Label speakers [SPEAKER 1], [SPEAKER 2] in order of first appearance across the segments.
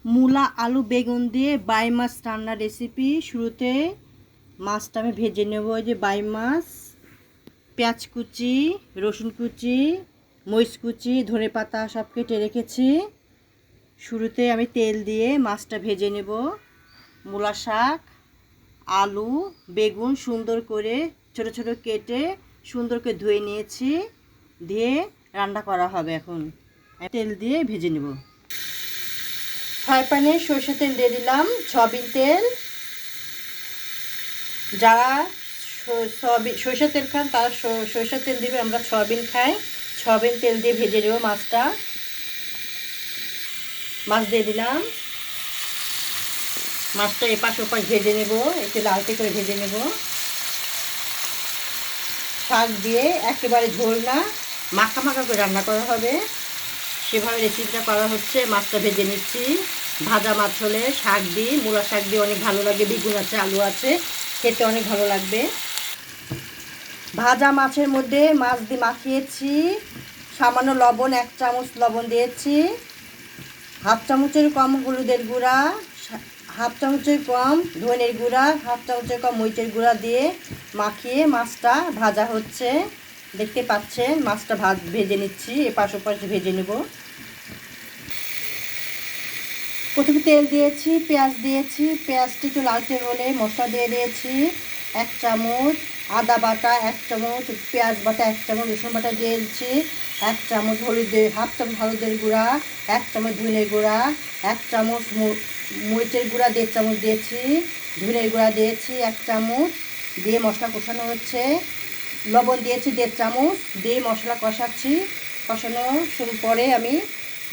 [SPEAKER 1] মূলা আলু বেগুন দিয়ে বাই মাছ রান্নার রেসিপি। শুরুতে মাছটা আমি ভেজে নেব। এই যে বাই মাছ, পেঁয়াজ কুচি, রসুন কুচি, মরিচ কুচি, ধনে পাতা সব কেটে রেখেছি। শুরুতে আমি তেল দিয়ে মাছটা ভেজে নেব। মূলা শাক, আলু, বেগুন সুন্দর করে ছোট ছোট কেটে সুন্দর করে ধুয়ে নিয়েছি, দিয়ে রান্না করা হবে। এখন তেল দিয়ে ভেজে নেব। ফ্রাই প্যানে সরষের তেল দিয়ে দিলাম, সয়াবিন তেল। যারা সরষের তেল খান তারা সরষের তেল দিবে, আমরা সয়াবিন খাই। সয়াবিন তেল দিয়ে ভেজে নেব মাছটা। মাছ দিয়ে দিলাম, মাছটা এপাশ ওপাশ ভেজে নেব, একটু লালচে করে ভেজে নেব। শাক দিয়ে একেবারে ঝোল না, মাখা মাখা করে রান্না করা হবে, সেভাবে রেসিপিটা করা হচ্ছে। মাছটা ভেজে নিচ্ছি। ভাজা মাছ হলে শাক দিই, মূলা শাক দিয়ে অনেক ভালো লাগে, বেগুন আছে, আলু আছে, খেতে অনেক ভালো লাগবে। ভাজা মাছের মধ্যে মাছ দিয়ে মাখিয়েছি। সামান্য লবণ, 1 চামচ লবণ দিয়েছি। হাফ চামচের কম হলুদের গুঁড়া, হাফ চামচের কম ধনের গুঁড়া, হাফ চামচের কম মরিচের গুঁড়া দিয়ে মাখিয়ে মাছটা ভাজা হচ্ছে। দেখতে পাচ্ছেন মাছটা ভেজে নিচ্ছি, এপাশ ওপাশ ভেজে নেব। প্রথমে তেল দিয়েছি, পেঁয়াজ দিয়েছি, পেঁয়াজটি একটু লালচে হলে মশলা দিয়ে দিয়েছি। 1 চামচ আদা বাটা, 1 চামচ পেঁয়াজ বাটা, 1 চামচ রসুন বাটা দিয়েছি, 1 চামচ হাফ চামচ হলুদের গুঁড়া, 1 চামচ ধনের গুঁড়া, 1 চামচ মরিচের গুঁড়া 1.5 চামচ দিয়েছি, ধনের গুঁড়া দিয়েছি 1 চামচ, দিয়ে মশলা কষানো হচ্ছে। লবণ দিয়েছি 1.5 চামচ, দিয়ে মশলা কষাচ্ছি। কষানো শুরু পরে আমি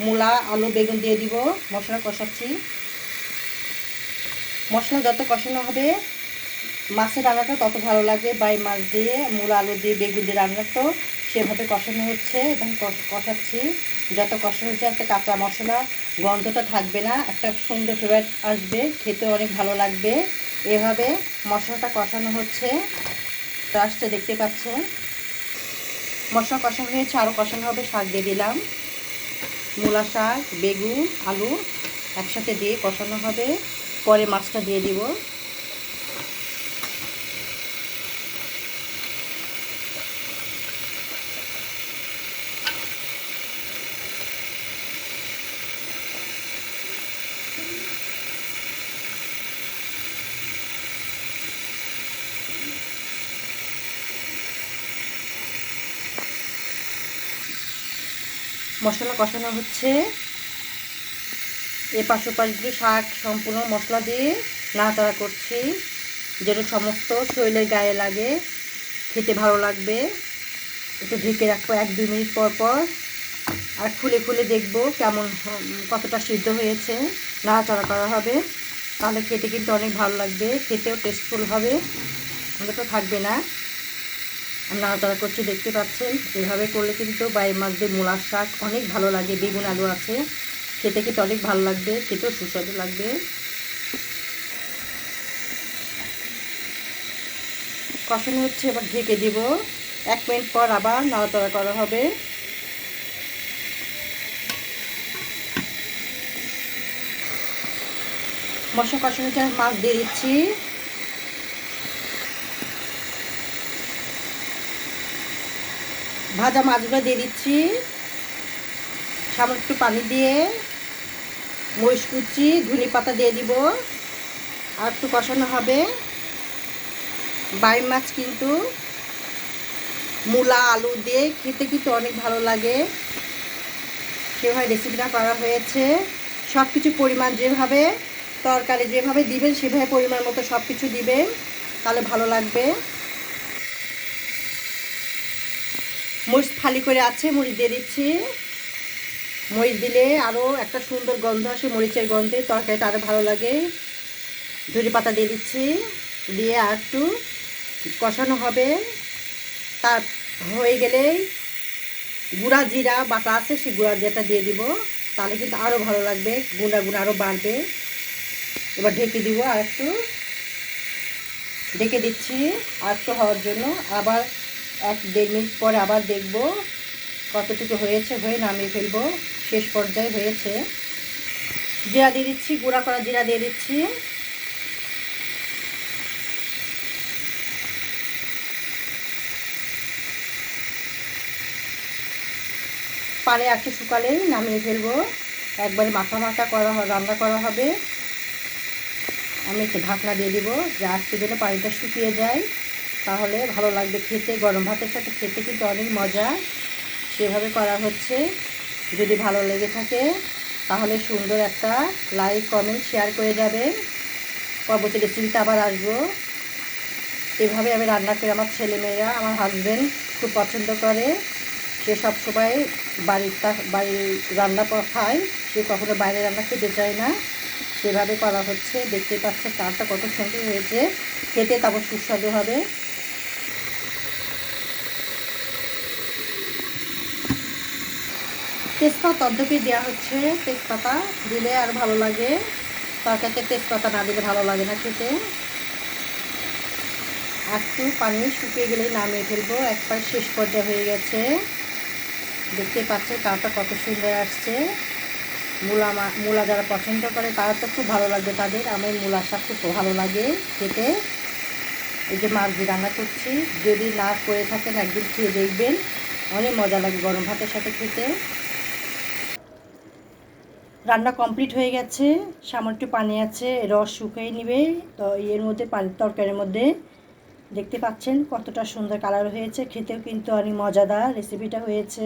[SPEAKER 1] মূলা আলু বেগুন দিয়ে দিব। মশলা কষাচ্ছি। মশলা যত কষানো হবে মাছের রান্নাটা তত ভালো লাগে। বাই মাছ দিয়ে মূলা আলু দিয়ে বেগুন দিয়ে রান্না তো সেভাবে কষানো হচ্ছে এবং কষাচ্ছি। যত কষানো হচ্ছে একটা কাঁচা মশলা গন্ধটা থাকবে না, একটা সুন্দর ফ্লেভার আসবে, খেতে অনেক ভালো লাগবে। এভাবে মশলাটা কষানো হচ্ছে, তো আসছে দেখতে পাচ্ছেন। মশলা কষানো হয়েছে, আরও কষানো হবে। শাক দিয়ে দিলাম, মূলা শাক, বেগুন, আলু একসাথে দিয়ে কষানো হবে। পরে মাছটা দিয়ে দিব। মশলা কষানো হচ্ছে, এপাশ ওপাশ দিয়ে শাক সম্পূর্ণ মশলা দিয়ে নাড়াচাড়া করছি, যেন সমস্ত শরীরের গায়ে লাগে, খেতে ভালো লাগবে। একটু ঢেকে রাখবো 1-2 মিনিট পর পর, আর খুলে খুলে দেখবো কেমন কতটা সিদ্ধ হয়েছে। নাড়াচাড়া করা হবে, তাহলে খেতে কিন্তু অনেক ভালো লাগবে, খেতেও টেস্টফুল হবে, তো থাকবে না। আমি নাড়াচাড়া করছি, দেখতে পাচ্ছেন। এভাবে করলে কিন্তু বাই মাছ দিয়ে মূলার শাক অনেক ভালো লাগে। বেগুন আলু আছে, খেতে কিন্তু অনেক ভালো লাগবে, খেতেও সুস্বাদু লাগবে। কষানো হচ্ছে, এবার ঢেকে দিব। 1 মিনিট পর আবার নাড়াচাড়া করা হবে। মশলা কষানো হচ্ছে, মাছ দিয়ে দিচ্ছি। ভাজা মাছগুলো দিয়ে দিচ্ছি। সামান্য একটু পানি দিয়ে মরিচ কুচি, ধনে পাতা দিয়ে দিব, আর একটু কষানো হবে। বাই মাছ কিন্তু মূলা আলু দিয়ে খেতে কিন্তু অনেক ভালো লাগে, সেভাবে রেসিপিটা করা হয়েছে। সব কিছু পরিমাণ যেভাবে তরকারি যেভাবে দিবেন সেভাবে পরিমাণ মতো সব কিছু দিবেন, তাহলে ভালো লাগবে। মরিচ ফালি করে আছে, মরিচ দিয়ে দিচ্ছি। মরিচ দিলে আরও একটা সুন্দর গন্ধ আসে, মরিচের গন্ধে তরকারিটা আরও ভালো লাগে। ধনে পাতা দিয়ে দিচ্ছি, দিয়ে আর একটু কষানো হবে। তার হয়ে গেলেই গুঁড়া জিরা বাটা আছে, সেই গুঁড়া জিরাটা দিয়ে দিব, তাহলে কিন্তু আরও ভালো লাগবে, গুঁড়া আরও বাড়বে। এবার ঢেকে দিব, আর একটু ঢেকে দিচ্ছি আর একটু হওয়ার জন্য। আবার 1-1.5 মিনিট পরে আবার দেখব কতটুকু হয়েছে, হয়ে নামিয়ে ফেলবো। শেষ পর্যায়ে হয়েছে। জিরা দিয়ে দিচ্ছি, গুঁড়া করা জিরা দিয়ে দিচ্ছি। পানি একটু শুকালেই নামিয়ে ফেলবো। একবারে মাখা মাখা রান্না করা হবে। আমি একটু ঢাকনা দিয়ে দিব যে আজকে যেন পানিটা শুকিয়ে যায়, তাহলে ভালো লাগবে খেতে। গরম ভাতের সাথে খেতে কিন্তু অনেক মজা। সেভাবে করা হচ্ছে। যদি ভালো লেগে থাকে তাহলে সুন্দর একটা লাইক, কমেন্ট, শেয়ার করে যাবেন। পরবর্তী রেসিপিতে আবার আসবো। এভাবে আমি রান্না করে আমার ছেলেমেয়েরা, আমার হাজব্যান্ড খুব পছন্দ করে। সে সবসময় বাড়ির রান্না খায়, সে কখনো বাইরে রান্না খেতে চায় না। সেভাবে করা হচ্ছে। দেখতে পাচ্ছে কারটা কত সুন্দর হয়েছে, খেতে তারপর সুস্বাদু হবে। তেজপাতা অর্ধেকে দেওয়া হচ্ছে। তেজপাতা দিলে আর ভালো লাগে, তরকারিতে তেজপাতা না দিলে ভালো লাগে না খেতে। একটু পানি শুকিয়ে গেলেই নামিয়ে ফেলবো। একবার শেষ পর্যায়ে হয়ে গেছে। দেখতে পাচ্ছে কারটা কত সুন্দর আসছে। মূলা যারা পছন্দ করে তারা তো খুব ভালো লাগবে তাদের। আমার মূলার শাক খুব ভালো লাগে খেতে। এই যে মাছ দিয়ে রান্না করছি, যদি না করে থাকেন একদিন খেয়ে দেখবেন, অনেক মজা লাগে গরম ভাতের সাথে খেতে। রান্না কমপ্লিট হয়ে গেছে। সামান্য একটু পানি আছে, রস শুকিয়ে নিবে। তো এর মধ্যে তরকারির মধ্যে দেখতে পাচ্ছেন কতটা সুন্দর কালার হয়েছে। খেতেও কিন্তু অনেক মজাদার রেসিপিটা হয়েছে।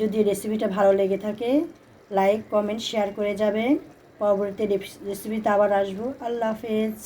[SPEAKER 1] যদি রেসিপিটা ভালো লেগে থাকে লাইক, কমেন্ট, শেয়ার করে যাবেন। পরবর্তী রেসিপিতে আবার আসবো। আল্লাহ হাফেজ।